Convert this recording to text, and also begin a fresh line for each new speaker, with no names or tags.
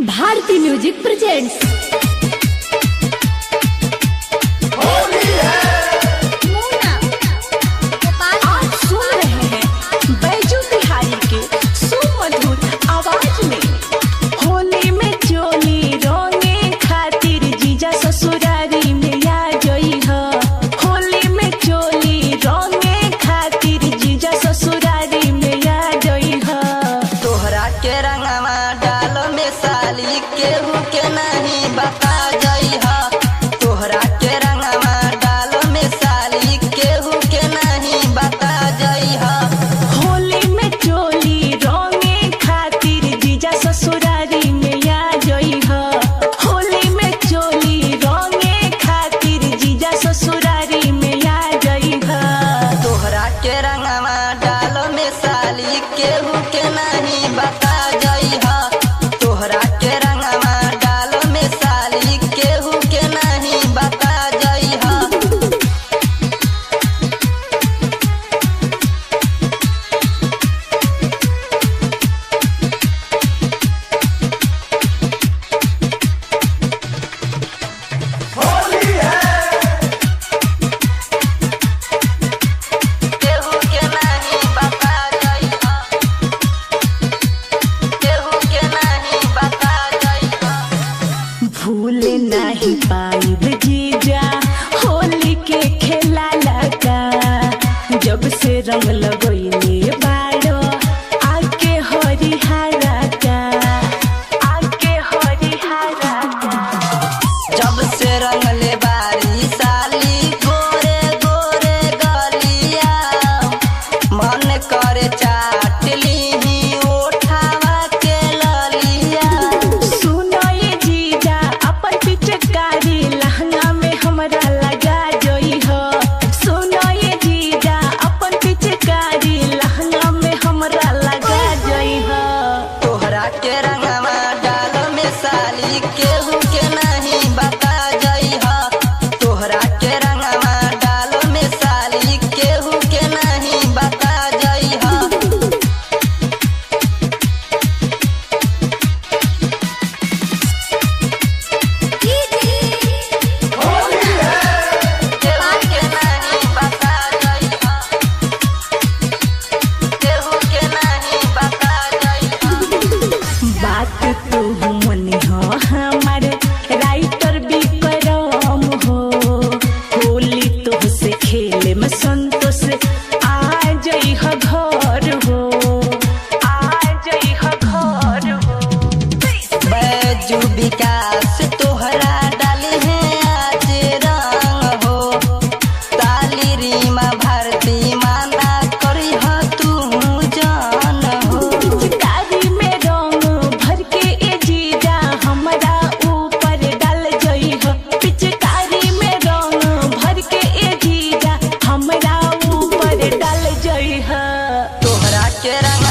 भारती music presents.
आप सुन रहे हैं बैजू बिहारी के सुमधुर आवाज में। होली में चोली रंगे खातिर जीजा ससुरारी में आ गई है। होली में चोली रंगे खातिर जीजा ससुरारी में आ गई है।
तोहरा के रंगवा डाल में साली केहू के नहीं बता गई है। तोहरा के रंगवा डाल में साली केहू के नहीं बता गई है।
होली में चोली रंगे खातिर जीजा ससुरारी में आ गई है। होली में चोली रंगे खातिर जीजा ससुरारी में आ गई है।
तोहरा के रंगवा डाल में साली केहू के नहीं बता गई है। तोहरा के रंगवा डाल में साली केहू के नहीं बता गई है। केहू के नहीं बता गई है। केहू के नहीं बता गई है।
भूल नहीं पाइब जीजा होली के खेला लगा। जब से रंग लगोइले बाड़ो आके हरिहरा का। आके हरिहरा का।
जब से रंगले बारी साली गोरे गोरे गलिया मन करे चाट लीही ओठावा के ललिया।
सुनो ये जीजा अपन पिचकारी लहंगा में हमरा लगा जोई हो। सुनो ये जीजा अपन पिचकारी लहंगा में हमरा लगा जोई हो।
तोहरा के रंगवा डाल में साली केहू के नहीं बता गई है। तोहरा के रंगवा डाल में साली केहू के नहीं बता गई है। केहू के नहीं बता गई है। केहू के नहीं बता गई है।
बात तू मनी हो हमारे राइटर भी करम हो। होली तो से खेले में संतोष आ जई हो घर हो। आ जई हो घर हो।
बैजू विकास तोहरा डाली है आज रंग हो। ताली रीमा भारती माना करी हो तू जान हो।
पिचकारी में रंग भर के ए जीजा हमरा ऊपर डाल जई हो। पिचकारी में रंग भर के ए जीजा हमरा ऊपर डाल जई हो।
तोहरा के रंग